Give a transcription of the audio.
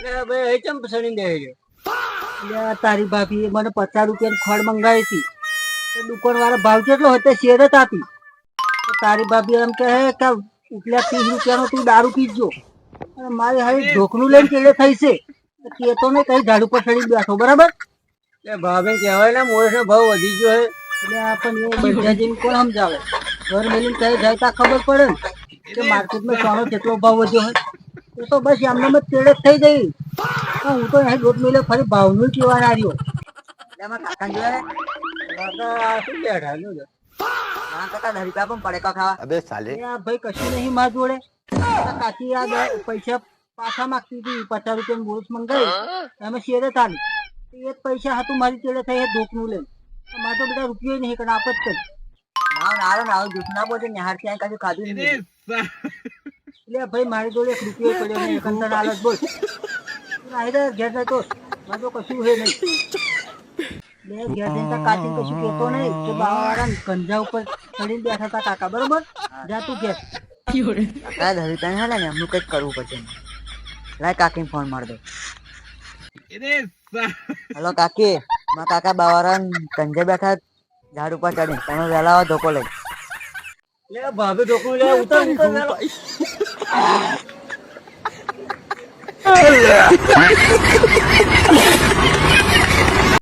ભાઈ ચમ સડી દે તારી ભાભી મને 50 રૂપિયાની ખોળ મંગાવી હતી. દુકાન વાળા ભાવ કેટલો હતો શેર જ આપી. તારી ભાભી એમ કહે કે ઉપલા 30 રૂપિયાનો તું દારૂ પીજો. મારી હારી ઢોકનું લઈને કેળે થઈ છે. તે તો મેં કઈ ઝાડુ પર ચડી બેઠો બરાબર. ભાભી કહેવાય ને મોરસ નો ભાવ વધી ગયો હે. એટલે આપણને એ બધા જેમ કોણ સમજાવે. ઘર મેલીને કહે જાય તા ખબર પડે ને કે માર્કેટમાં સોનો કેટલો ભાવ વધ્યો હોય. એ તો બસ એમને જ તેડે થઈ ગઈ. હું તો અહીં દોઢ મિલે ફરી ભાવનું કેવા આવ્યો. એમાં કાકા જોયા કાકા શું બેઠા નું છે? હા કાકા 10 રૂપિયા પણ પડે ખાવા. अबे साले ભાઈ કશું નહીં માર જોડે. કાકી આ પૈસા પાછા માંગતી હતી 50 રૂપિયાનું બોરસ મંગાવી એમાં શેરે ચાલી. એ જ પૈસા હતું મારી તેડે થઈ ધોકનું લઈને. મારે તો બધા રૂપિયો નહીં કે આપ જ કઈ. ના જૂઠ ના બોલશે નિહાર ક્યાંય કશું ખાધું નહીં. એટલે ભાઈ મારી જોડે 1 રૂપિયો પડ્યો નહીં. એકંદર હાલત બોલ ઘેર જતો મારે તો કશું હે નહીં. ઘેર જઈને કાચી કશું કહેતો નહીં કે બાવાળા ગંજા ઉપર ચડીને બેઠા હતા કાકા બરોબર. જા તું ઘેર. કાકા 10 રૂપિયા હાલે ને એમનું કંઈક કરવું પડશે. લાય કાકીને ફોન માર દો. હેલો કાકી મારા કાકા બાવારાન કંજે બેઠા ઝાડ ઉપર ચડી તમે વહેલા આવો ધોકો લઈ. લે ભાભી ઢોકળું લે ઉતર भाई